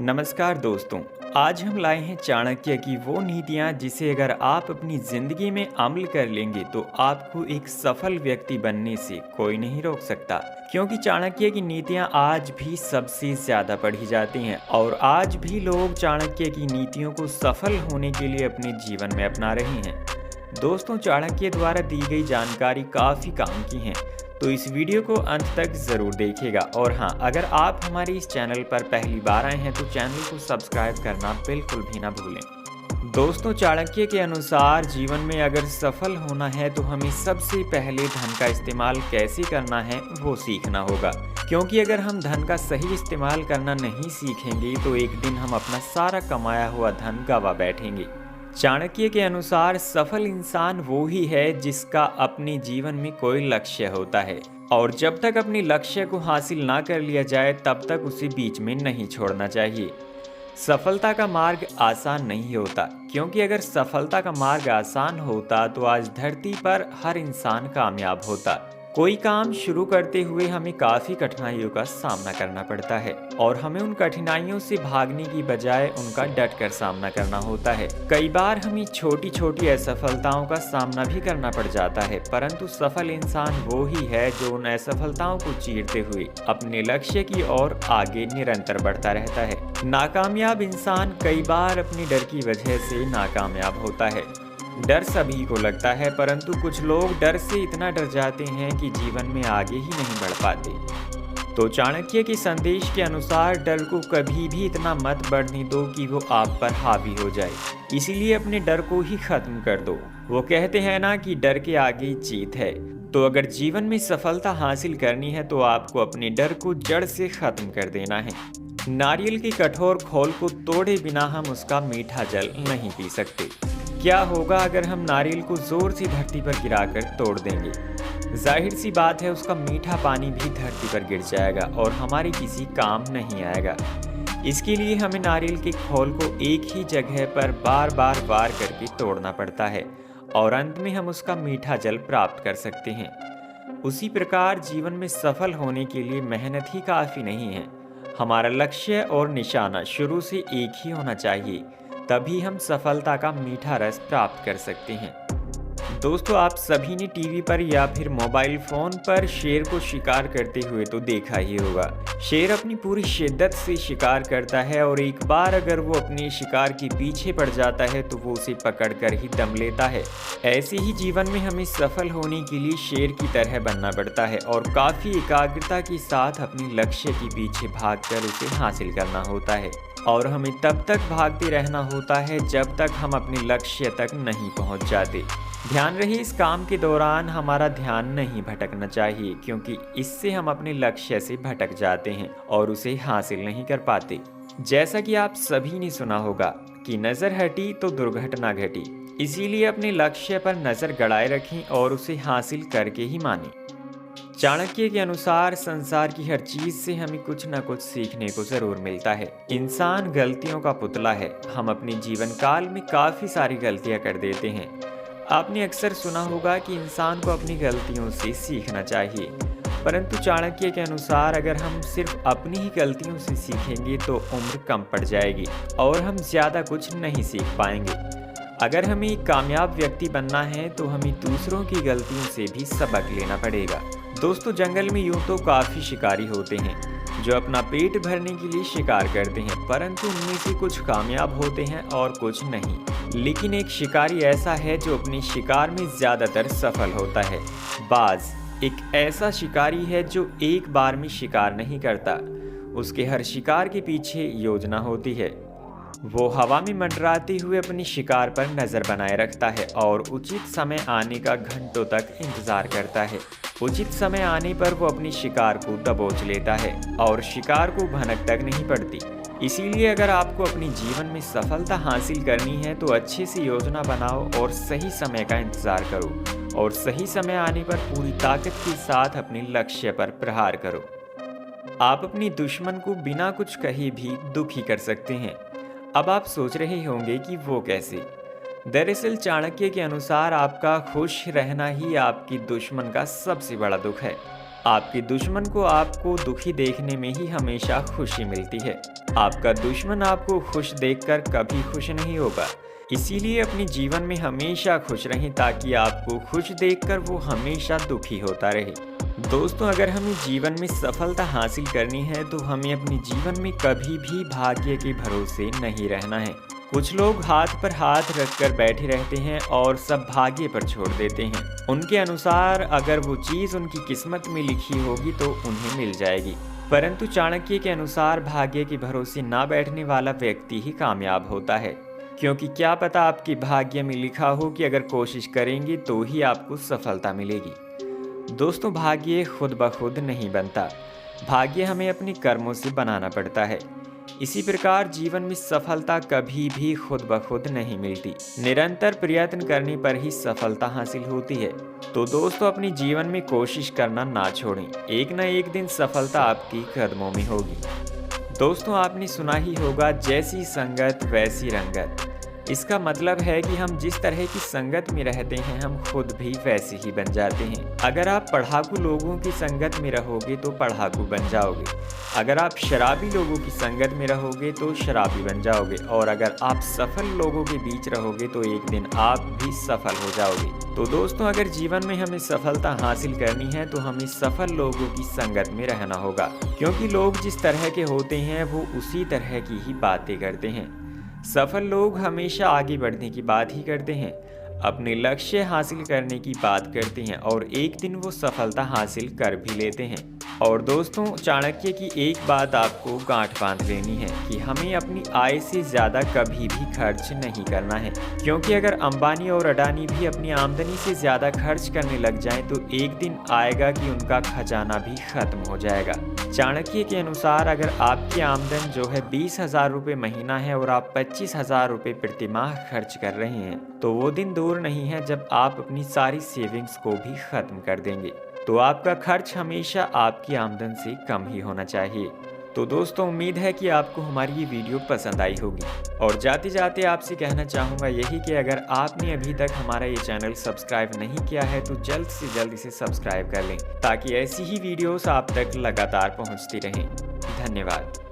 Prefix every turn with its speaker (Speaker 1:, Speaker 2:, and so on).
Speaker 1: नमस्कार दोस्तों। आज हम लाए हैं चाणक्य की वो नीतियाँ जिसे अगर आप अपनी जिंदगी में अमल कर लेंगे तो आपको एक सफल व्यक्ति बनने से कोई नहीं रोक सकता। क्योंकि चाणक्य की नीतियाँ आज भी सबसे ज्यादा पढ़ी जाती हैं और आज भी लोग चाणक्य की नीतियों को सफल होने के लिए अपने जीवन में अपना रहे हैं। दोस्तों, चाणक्य द्वारा दी गई जानकारी काफ़ी काम की है, तो इस वीडियो को अंत तक ज़रूर देखिएगा। और हाँ, अगर आप हमारे इस चैनल पर पहली बार आए हैं तो चैनल को सब्सक्राइब करना बिल्कुल भी ना भूलें। दोस्तों, चाणक्य के अनुसार जीवन में अगर सफल होना है तो हमें सबसे पहले धन का इस्तेमाल कैसे करना है वो सीखना होगा। क्योंकि अगर हम धन का सही इस्तेमाल करना नहीं सीखेंगे तो एक दिन हम अपना सारा कमाया हुआ धन गंवा बैठेंगे। चाणक्य के अनुसार सफल इंसान वो ही है जिसका अपने जीवन में कोई लक्ष्य होता है और जब तक अपने लक्ष्य को हासिल ना कर लिया जाए तब तक उसे बीच में नहीं छोड़ना चाहिए। सफलता का मार्ग आसान नहीं होता, क्योंकि अगर सफलता का मार्ग आसान होता तो आज धरती पर हर इंसान कामयाब होता। कोई काम शुरू करते हुए हमें काफी कठिनाइयों का सामना करना पड़ता है और हमें उन कठिनाइयों से भागने की बजाय उनका डट कर सामना करना होता है। कई बार हमें छोटी छोटी असफलताओं का सामना भी करना पड़ जाता है, परंतु सफल इंसान वो ही है जो उन असफलताओं को चीरते हुए अपने लक्ष्य की ओर आगे निरंतर बढ़ता रहता है। नाकामयाब इंसान कई बार अपनी डर की वजह से नाकामयाब होता है। डर सभी को लगता है, परंतु कुछ लोग डर से इतना डर जाते हैं कि जीवन में आगे ही नहीं बढ़ पाते। तो चाणक्य के संदेश के अनुसार डर को कभी भी इतना मत बढ़ने दो कि वो आप पर हावी हो जाए, इसीलिए अपने डर को ही खत्म कर दो। वो कहते हैं ना कि डर के आगे जीत है। तो अगर जीवन में सफलता हासिल करनी है तो आपको अपने डर को जड़ से खत्म कर देना है। नारियल की कठोर खोल को तोड़े बिना हम उसका मीठा जल नहीं पी सकते। क्या होगा अगर हम नारियल को जोर से धरती पर गिराकर तोड़ देंगे? जाहिर सी बात है, उसका मीठा पानी भी धरती पर गिर जाएगा और हमारे किसी काम नहीं आएगा। इसके लिए हमें नारियल के खोल को एक ही जगह पर बार बार वार करके तोड़ना पड़ता है और अंत में हम उसका मीठा जल प्राप्त कर सकते हैं। उसी प्रकार जीवन में सफल होने के लिए मेहनत ही काफ़ी नहीं है, हमारा लक्ष्य और निशाना शुरू से एक ही होना चाहिए, तभी हम सफलता का मीठा रस प्राप्त कर सकते हैं। दोस्तों, आप सभी ने टीवी पर या फिर मोबाइल फोन पर शेर को शिकार करते हुए तो देखा ही होगा। शेर अपनी पूरी शिद्दत से शिकार करता है और एक बार अगर वो अपने शिकार के पीछे पड़ जाता है तो वो उसे पकड़कर ही दम लेता है। ऐसे ही जीवन में हमें सफल होने के लिए शेर की तरह बनना पड़ता है और काफी एकाग्रता के साथ अपने लक्ष्य के पीछे भागकर उसे हासिल करना होता है। और हमें तब तक भागते रहना होता है जब तक हम अपने लक्ष्य तक नहीं पहुंच जाते। ध्यान रहे, इस काम के दौरान हमारा ध्यान नहीं भटकना चाहिए, क्योंकि इससे हम अपने लक्ष्य से भटक जाते हैं और उसे हासिल नहीं कर पाते। जैसा कि आप सभी ने सुना होगा कि नजर हटी तो दुर्घटना घटी, इसीलिए अपने लक्ष्य पर नजर गड़ाए रखें और उसे हासिल करके ही मानें। चाणक्य के अनुसार संसार की हर चीज से हमें कुछ न कुछ सीखने को जरूर मिलता है। इंसान गलतियों का पुतला है। हम अपने जीवन काल में काफी सारी गलतियां कर देते हैं। आपने अक्सर सुना होगा कि इंसान को अपनी गलतियों से सीखना चाहिए, परंतु चाणक्य के अनुसार अगर हम सिर्फ अपनी ही गलतियों से सीखेंगे तो उम्र कम पड़ जाएगी और हम ज्यादा कुछ नहीं सीख पाएंगे। अगर हमें एक कामयाब व्यक्ति बनना है तो हमें दूसरों की गलतियों से भी सबक लेना पड़ेगा। दोस्तों, जंगल में यूं तो काफी शिकारी होते हैं जो अपना पेट भरने के लिए शिकार करते हैं, परंतु उनमें से कुछ कामयाब होते हैं और कुछ नहीं। लेकिन एक शिकारी ऐसा है जो अपने शिकार में ज्यादातर सफल होता है। बाज एक ऐसा शिकारी है जो एक बार में शिकार नहीं करता, उसके हर शिकार के पीछे योजना होती है। वो हवा में मंडराते हुए अपने शिकार पर नजर बनाए रखता है और उचित समय आने का घंटों तक इंतजार करता है। उचित समय आने पर वो अपने शिकार को दबोच लेता है और शिकार को भनक तक नहीं पड़ती। इसीलिए अगर आपको अपने जीवन में सफलता हासिल करनी है तो अच्छे से योजना बनाओ और सही समय का इंतजार करो और सही समय आने पर पूरी ताकत के साथ अपने लक्ष्य पर प्रहार करो। आप अपने दुश्मन को बिना कुछ कहे भी दुखी कर सकते हैं। अब आप सोच रहे होंगे कि वो कैसे? दरअसल चाणक्य के अनुसार आपका खुश रहना ही आपकी दुश्मन का सबसे बड़ा दुख है। आपके दुश्मन को आपको दुखी देखने में ही हमेशा खुशी मिलती है। आपका दुश्मन आपको खुश देखकर कभी खुश नहीं होगा। इसीलिए अपने जीवन में हमेशा खुश रहें ताकि आपको खुश देखकर वो हमेशा दुखी होता रहे। दोस्तों, अगर हमें जीवन में सफलता हासिल करनी है तो हमें अपने जीवन में कभी भी भाग्य के भरोसे नहीं रहना है। कुछ लोग हाथ पर हाथ रखकर बैठे रहते हैं और सब भाग्य पर छोड़ देते हैं। उनके अनुसार अगर वो चीज़ उनकी किस्मत में लिखी होगी तो उन्हें मिल जाएगी। परंतु चाणक्य के अनुसार भाग्य के भरोसे ना बैठने वाला व्यक्ति ही कामयाब होता है, क्योंकि क्या पता आपके भाग्य में लिखा हो कि अगर कोशिश करेंगे तो ही आपको सफलता मिलेगी। दोस्तों, भाग्य खुद ब खुद नहीं बनता, भाग्य हमें अपने कर्मों से बनाना पड़ता है। इसी प्रकार जीवन में सफलता कभी भी खुद ब खुद नहीं मिलती, निरंतर प्रयत्न करने पर ही सफलता हासिल होती है। तो दोस्तों, अपने जीवन में कोशिश करना ना छोड़ें, एक न एक दिन सफलता आपकी कदमों में होगी। दोस्तों, आपने सुना ही होगा, जैसी संगत वैसी रंगत। इसका मतलब है कि हम जिस तरह की संगत में रहते हैं हम खुद भी वैसे ही बन जाते हैं। अगर आप पढ़ाकू लोगों की संगत में रहोगे तो पढ़ाकू बन जाओगे। अगर आप शराबी लोगों की संगत में रहोगे तो शराबी बन जाओगे। और अगर आप सफल लोगों के बीच रहोगे तो एक दिन आप भी सफल हो जाओगे। तो दोस्तों, अगर जीवन में हमें सफलता हासिल करनी है तो हमें सफल लोगों की संगत में रहना होगा, क्योंकि लोग जिस तरह के होते हैं वो उसी तरह की ही बातें करते हैं। सफल लोग हमेशा आगे बढ़ने की बात ही करते हैं, अपने लक्ष्य हासिल करने की बात करते हैं और एक दिन वो सफलता हासिल कर भी लेते हैं। और दोस्तों, चाणक्य की एक बात आपको गांठ बांध लेनी है कि हमें अपनी आय से ज़्यादा कभी भी खर्च नहीं करना है, क्योंकि अगर अंबानी और अडानी भी अपनी आमदनी से ज़्यादा खर्च करने लग जाएं तो एक दिन आएगा कि उनका खजाना भी खत्म हो जाएगा। चाणक्य के अनुसार अगर आपकी आमदन जो है 20,000 रुपये महीना है और आप 25,000 रुपये प्रति माह खर्च कर रहे हैं तो वो दिन दूर नहीं है जब आप अपनी सारी सेविंग्स को भी खत्म कर देंगे। तो आपका खर्च हमेशा आपकी आमदन से कम ही होना चाहिए। तो दोस्तों, उम्मीद है कि आपको हमारी ये वीडियो पसंद आई होगी। और जाते जाते आपसे कहना चाहूँगा यही कि अगर आपने अभी तक हमारा ये चैनल सब्सक्राइब नहीं किया है तो जल्द से जल्द इसे सब्सक्राइब कर लें, ताकि ऐसी ही वीडियोस आप तक लगातार पहुँचती रहें। धन्यवाद।